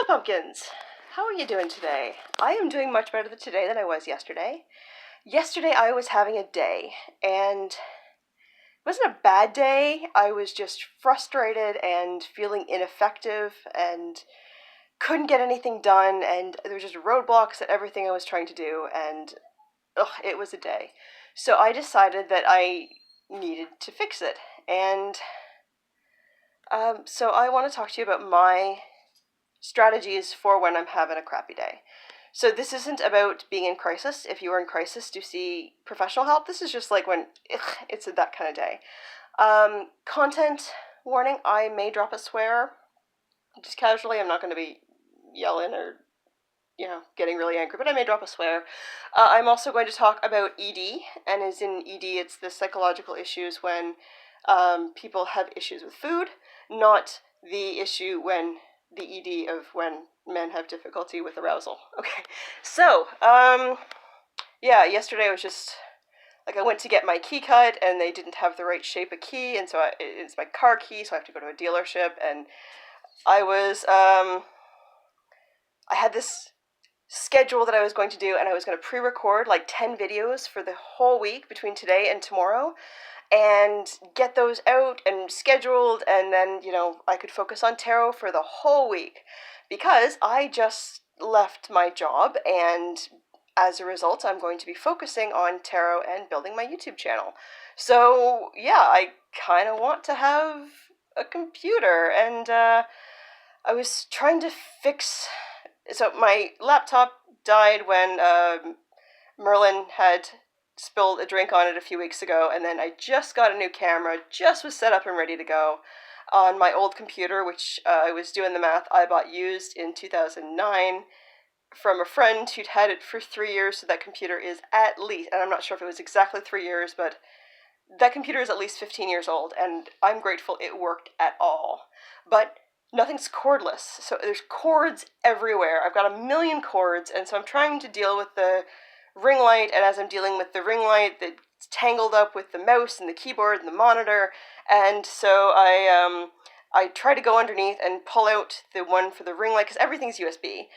Hello, pumpkins! How are you doing today? I am doing much better today than I was yesterday. Yesterday I was having a day, and it wasn't a bad day. I was just frustrated and feeling ineffective and couldn't get anything done, and there were just roadblocks at everything I was trying to do, and it was a day. So I decided that I needed to fix it, and so I want to talk to you about my strategies for when I'm having a crappy day. So this isn't about being in crisis. If you are in crisis, do see professional help. This is just like when it's that kind of day. Content warning, I may drop a swear just casually. I'm not going to be yelling or getting really angry, but I may drop a swear. I'm also going to talk about ED, and as in ED, it's the psychological issues when people have issues with food, not the issue when the ED of when men have difficulty with arousal. Okay, so, yesterday I was just, I went to get my key cut, and they didn't have the right shape of key, and so it's my car key, so I have to go to a dealership, and I had this schedule that I was going to do, and I was going to pre-record 10 videos for the whole week between today and tomorrow, and get those out and scheduled, and then, I could focus on tarot for the whole week, because I just left my job, and as a result, I'm going to be focusing on tarot and building my YouTube channel. So, I kind of want to have a computer, and I was trying to fix... So my laptop died when Merlin had spilled a drink on it a few weeks ago, and then I just got a new camera, just was set up and ready to go on my old computer, which I was doing the math, I bought used in 2009 from a friend who'd had it for 3 years, so that computer is at least, and I'm not sure if it was exactly 3 years, but that computer is at least 15 years old, and I'm grateful it worked at all. But nothing's cordless, so there's cords everywhere. I've got a million cords, and so I'm trying to deal with the ring light, and as I'm dealing with the ring light, it's tangled up with the mouse and the keyboard and the monitor, and so I try to go underneath and pull out the one for the ring light, because everything's USB,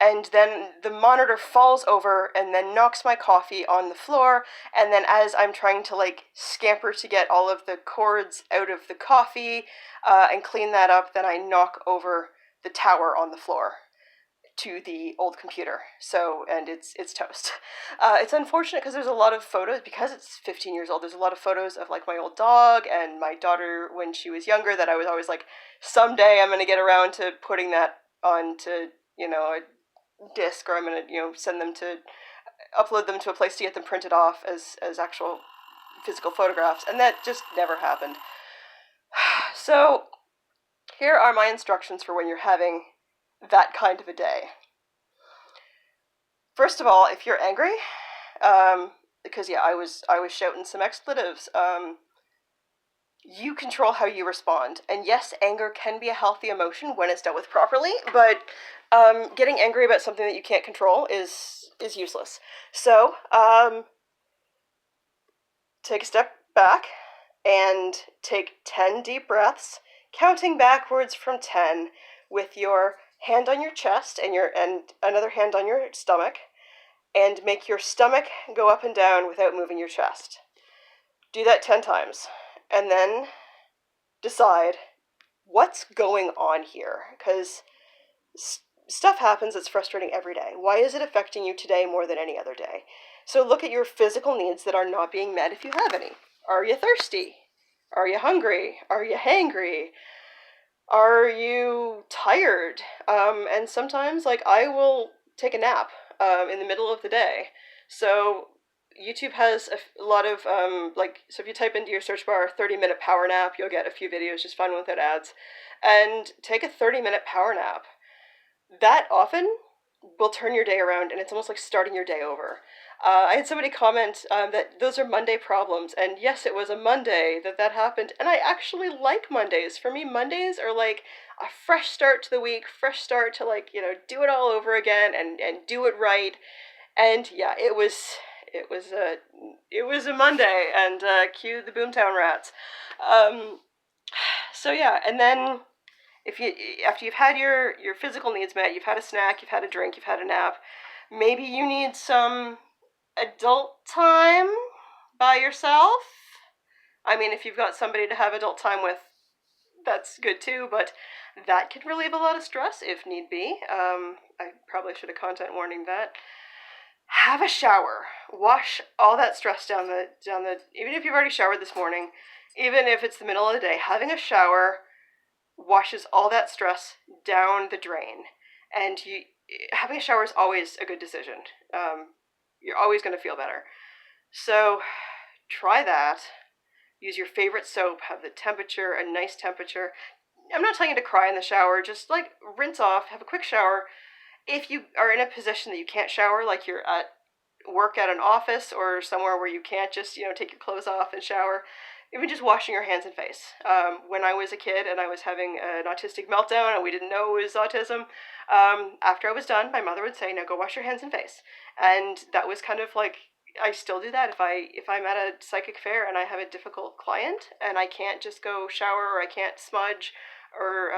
and then the monitor falls over and then knocks my coffee on the floor, and then as I'm trying to scamper to get all of the cords out of the coffee and clean that up, then I knock over the tower on the floor to the old computer. So, and it's toast. It's unfortunate because there's a lot of photos, because it's 15 years old, there's a lot of photos of my old dog and my daughter when she was younger that I was always someday I'm going to get around to putting that onto, a disc, or I'm going to, send them to, upload them to a place to get them printed off as actual physical photographs, and that just never happened. So, here are my instructions for when you're having that kind of a day. First of all, if you're angry, because I was shouting some expletives, you control how you respond. And yes, anger can be a healthy emotion when it's dealt with properly, but getting angry about something that you can't control is useless. So, take a step back and take 10 deep breaths, counting backwards from 10 with your hand on your chest and another hand on your stomach, and make your stomach go up and down without moving your chest. Do that 10 times, and then decide what's going on here, because stuff happens that's frustrating every day. Why is it affecting you today more than any other day? So look at your physical needs that are not being met if you have any. Are you thirsty? Are you hungry? Are you hangry? Are you tired? And sometimes, I will take a nap in the middle of the day. So YouTube has a lot of, so if you type into your search bar 30-minute power nap, you'll get a few videos, just find one without ads. And take a 30-minute power nap. That often will turn your day around, and it's almost like starting your day over. I had somebody comment that those are Monday problems, and yes, it was a Monday that happened, and I actually like Mondays. For me, Mondays are a fresh start to the week, fresh start to do it all over again and do it right. And yeah, it was a Monday, and cue the Boomtown Rats. So yeah, and then after you've had your physical needs met, you've had a snack, you've had a drink, you've had a nap, maybe you need some adult time by yourself. I mean, if you've got somebody to have adult time with, that's good too, but that can relieve a lot of stress if need be. I probably should have content warning that. Have a shower. Wash all that stress down the even if you've already showered this morning, even if it's the middle of the day, having a shower washes all that stress down the drain. And having a shower is always a good decision. You're always going to feel better. So try that. Use your favorite soap. Have the temperature, a nice temperature. I'm not telling you to cry in the shower. Just like rinse off, have a quick shower. If you are in a position that you can't shower, like you're at work at an office or somewhere where you can't just, take your clothes off and shower, even just washing your hands and face. When I was a kid and I was having an autistic meltdown and we didn't know it was autism, after I was done, my mother would say, "Now go wash your hands and face." And that was kind of like, I still do that if I'm at a psychic fair and I have a difficult client and I can't just go shower or I can't smudge or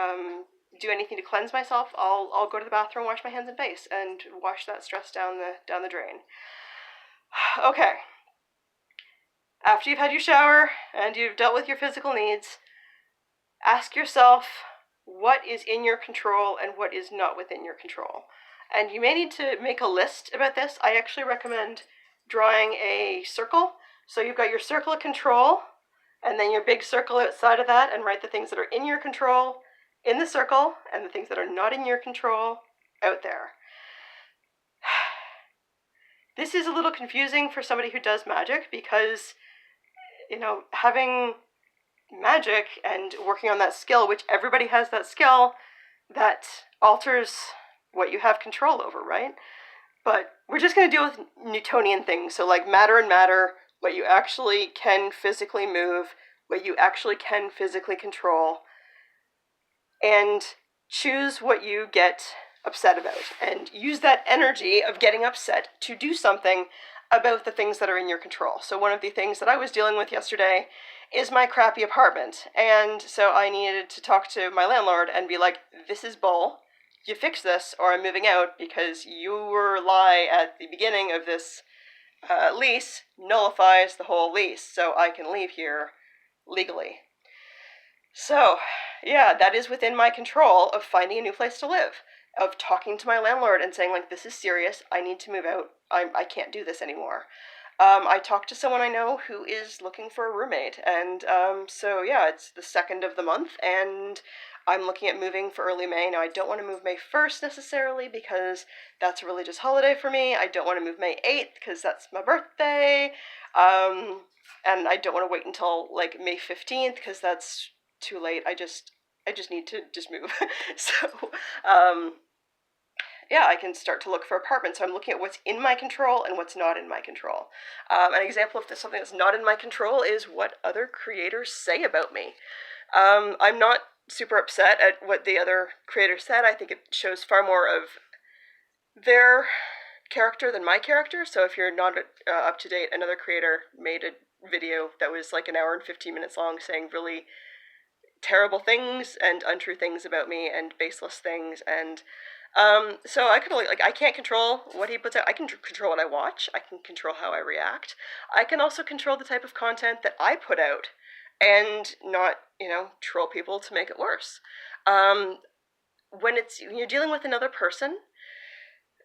do anything to cleanse myself, I'll go to the bathroom, wash my hands and face, and wash that stress down the drain. Okay. After you've had your shower and you've dealt with your physical needs, ask yourself what is in your control and what is not within your control. And you may need to make a list about this. I actually recommend drawing a circle. So you've got your circle of control, and then your big circle outside of that, and write the things that are in your control in the circle, and the things that are not in your control out there. This is a little confusing for somebody who does magic because, having magic and working on that skill, which everybody has that skill, that alters what you have control over, right? But we're just going to deal with Newtonian things. So like matter and matter, what you actually can physically move, what you actually can physically control, and choose what you get upset about, and use that energy of getting upset to do something about the things that are in your control. So one of the things that I was dealing with yesterday is my crappy apartment, and so I needed to talk to my landlord and be like, "This is bull. You fix this or I'm moving out because your lie at the beginning of this lease nullifies the whole lease, so I can leave here legally." So, yeah, that is within my control of finding a new place to live, of talking to my landlord and saying, like, "This is serious, I need to move out, I can't do this anymore." I talked to someone I know who is looking for a roommate, and so yeah, it's the 2nd of the month, and I'm looking at moving for early May. Now, I don't want to move May 1st necessarily because that's a religious holiday for me. I don't want to move May 8th because that's my birthday, and I don't want to wait until like May 15th because that's too late. I just need to just move. So, yeah, I can start to look for apartments. So I'm looking at what's in my control and what's not in my control. An example of something that's not in my control is what other creators say about me. I'm not super upset at what the other creators said. I think it shows far more of their character than my character. So if you're not up to date, another creator made a video that was like an hour and 15 minutes long saying really terrible things and untrue things about me and baseless things, and so I could I can't control what he puts out. I can control what I watch. I can control how I react. I can also control the type of content that I put out and not, troll people to make it worse. When you're dealing with another person,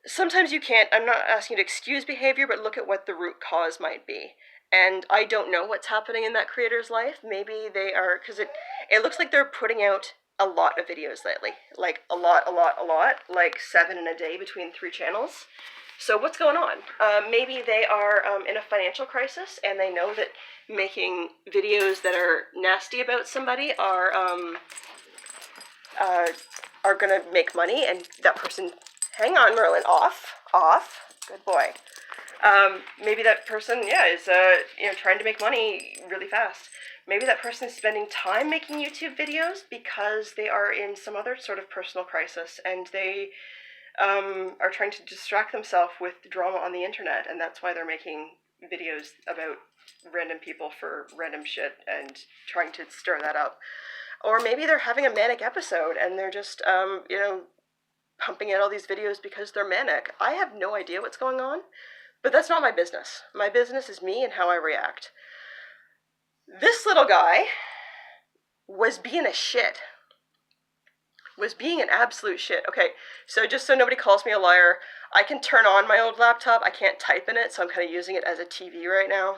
sometimes you can't, I'm not asking you to excuse behavior, but look at what the root cause might be. And I don't know what's happening in that creator's life. Maybe they are, because it looks like they're putting out a lot of videos lately. Like a lot. Like 7 in a day between 3 channels. So what's going on? Maybe they are in a financial crisis and they know that making videos that are nasty about somebody are going to make money, and that person, hang on, Merlin, off, good boy. Maybe that person, is trying to make money really fast. Maybe that person is spending time making YouTube videos because they are in some other sort of personal crisis, and they are trying to distract themselves with drama on the internet, and that's why they're making videos about random people for random shit and trying to stir that up. Or maybe they're having a manic episode and they're just, pumping out all these videos because they're manic. I have no idea what's going on, but that's not my business. My business is me and how I react. This little guy was being a shit. Was being an absolute shit. Okay, so just so nobody calls me a liar, I can turn on my old laptop. I can't type in it, so I'm kind of using it as a TV right now.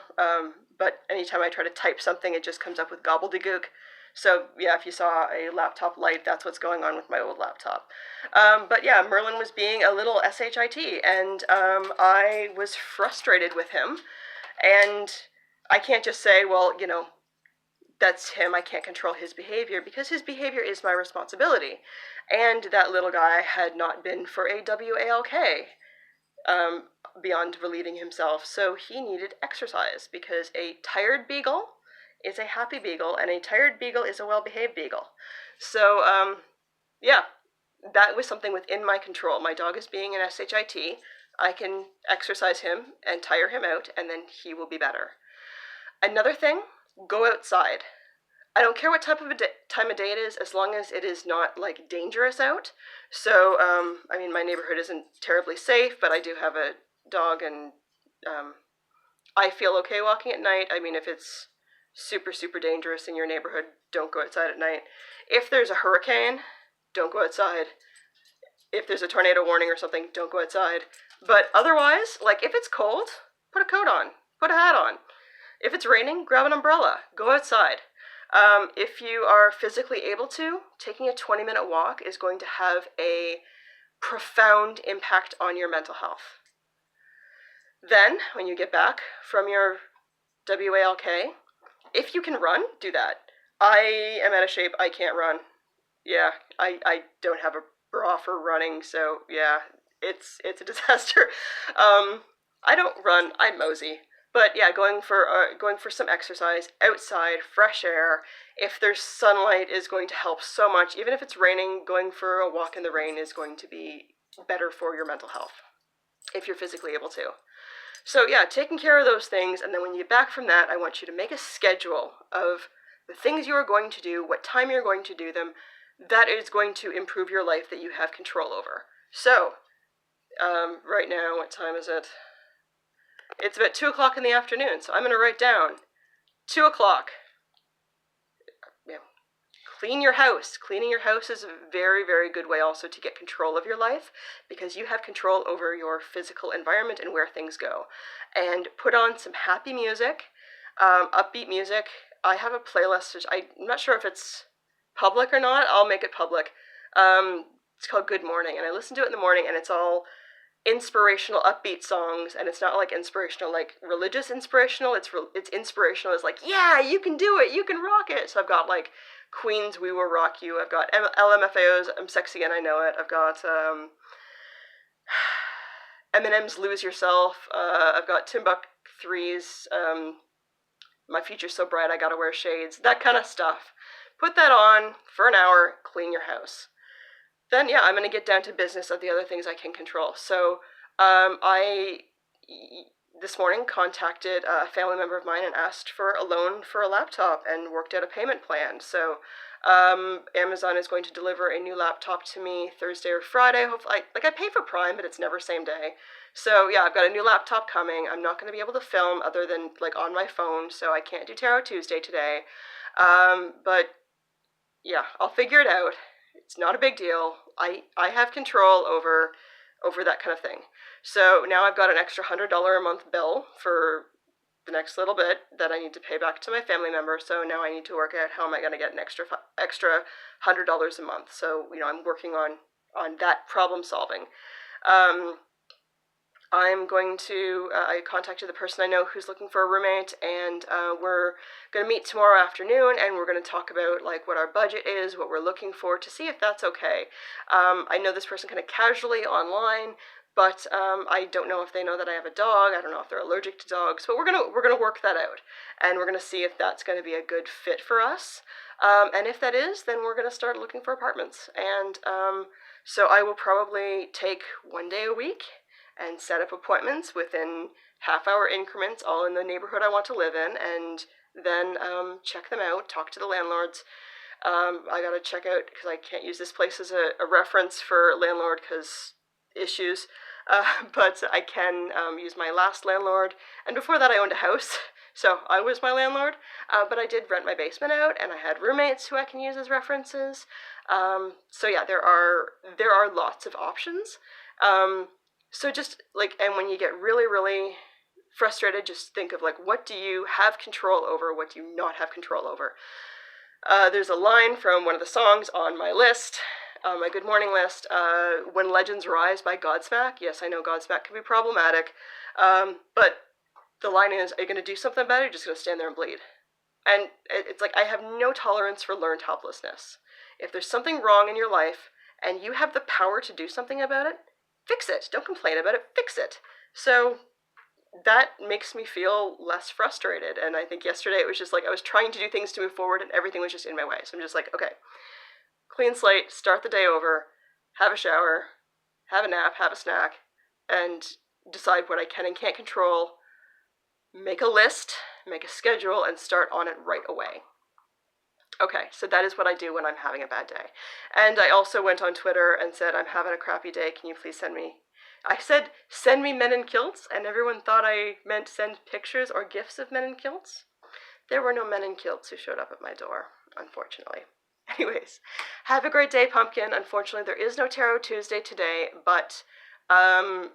But anytime I try to type something, it just comes up with gobbledygook. So yeah, if you saw a laptop light, that's what's going on with my old laptop. But yeah, Merlin was being a little shit, and I was frustrated with him. And I can't just say, well, that's him, I can't control his behavior, because his behavior is my responsibility. And that little guy had not been for a WALK beyond relieving himself, so he needed exercise, because a tired beagle is a happy beagle, and a tired beagle is a well-behaved beagle. So, yeah, that was something within my control. My dog is being an SHIT. I can exercise him and tire him out, and then he will be better. Another thing, go outside. I don't care what time of day it is, as long as it is not, dangerous out. So, my neighborhood isn't terribly safe, but I do have a dog, and I feel okay walking at night. If it's super, super dangerous in your neighborhood, don't go outside at night. If there's a hurricane, don't go outside. If there's a tornado warning or something, don't go outside. But otherwise, if it's cold, put a coat on, put a hat on. If it's raining, grab an umbrella, go outside. If you are physically able to, taking a 20-minute walk is going to have a profound impact on your mental health. Then, when you get back from your WALK, if you can run, do that. I am out of shape, I can't run. Yeah, I don't have a bra for running, so yeah, it's a disaster. I don't run, I mosey. But yeah, going for some exercise outside, fresh air. If there's sunlight, is going to help so much. Even if it's raining, going for a walk in the rain is going to be better for your mental health, if you're physically able to. So yeah, taking care of those things, and then when you get back from that, I want you to make a schedule of the things you are going to do, what time you're going to do them, that is going to improve your life, that you have control over. So, right now, what time is it? It's about 2 o'clock in the afternoon, so I'm going to write down 2 o'clock. Yeah. Clean your house. Cleaning your house is a very, very good way also to get control of your life, because you have control over your physical environment and where things go. And put on some happy music, upbeat music. I have a playlist, which I'm not sure if it's public or not. I'll make it public. It's called Good Morning, and I listen to it in the morning, and it's all inspirational, upbeat songs, and it's not inspirational, religious inspirational. It's inspirational. It's yeah, you can do it, you can rock it. So I've got Queen's We Will Rock You. I've got LMFAO's I'm Sexy and I Know It. I've got Eminem's Lose Yourself. I've got Timbuk 3's My Future's So Bright I Gotta Wear Shades. That kind of stuff. Put that on for an hour, clean your house. Then, yeah, I'm going to get down to business of the other things I can control. So, I, this morning, contacted a family member of mine and asked for a loan for a laptop and worked out a payment plan. So, Amazon is going to deliver a new laptop to me Thursday or Friday. Hopefully, I pay for Prime, but it's never same day. So, yeah, I've got a new laptop coming. I'm not going to be able to film other than, on my phone, so I can't do Tarot Tuesday today. But, yeah, I'll figure it out. It's not a big deal. I have control over that kind of thing. So now I've got an extra $100 a month bill for the next little bit that I need to pay back to my family member. So now I need to work out how am I going to get an extra $100 a month. So I'm working on that problem solving. I'm going to, I contacted the person I know who's looking for a roommate, and we're going to meet tomorrow afternoon, and we're going to talk about what our budget is, what we're looking for, to see if that's okay. I know this person kind of casually online, but I don't know if they know that I have a dog. I don't know if they're allergic to dogs, but we're gonna work that out, and we're gonna see if that's going to be a good fit for us. And if that is, then we're going to start looking for apartments. And so I will probably take 1 day a week and set up appointments within half-hour increments, all in the neighborhood I want to live in, and then check them out, talk to the landlords. I gotta check out, because I can't use this place as a reference for landlord because issues. But I can use my last landlord, and before that I owned a house, so I was my landlord. But I did rent my basement out, and I had roommates who I can use as references. So yeah, there are lots of options. So just like, and when you get really, really frustrated, just think of like, what do you have control over? What do you not have control over? There's a line from one of the songs on my list, my Good Morning list, When Legends Rise by Godsmack. Yes, I know Godsmack can be problematic, but the line is, are you going to do something about it, or are you just going to stand there and bleed? And it's like, I have no tolerance for learned helplessness. If there's something wrong in your life, and you have the power to do something about it, fix it. Don't complain about it, fix it. So that makes me feel less frustrated. And I think yesterday it was just like I was trying to do things to move forward and everything was just in my way. So I'm just like, okay, clean slate, start the day over, have a shower, have a nap, have a snack, and decide what I can and can't control, make a list, make a schedule, and start on it right away. Okay, so that is what I do when I'm having a bad day. And I also went on Twitter and said, I'm having a crappy day, can you please send me... I said, send me men in kilts, and everyone thought I meant send pictures or gifs of men in kilts. There were no men in kilts who showed up at my door, unfortunately. Anyways, have a great day, Pumpkin. Unfortunately, there is no Tarot Tuesday today, but I'm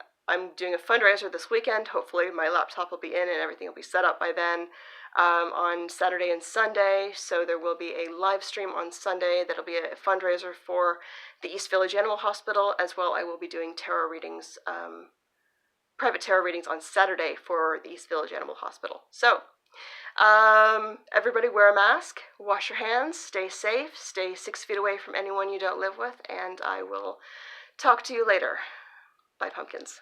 doing a fundraiser this weekend. Hopefully my laptop will be in and everything will be set up by then. On Saturday and Sunday, so there will be a live stream on Sunday that'll be a fundraiser for the East Village Animal Hospital, as well I will be doing tarot readings, private tarot readings on Saturday for the East Village Animal Hospital. So, everybody wear a mask, wash your hands, stay safe, stay 6 feet away from anyone you don't live with, and I will talk to you later. Bye, pumpkins.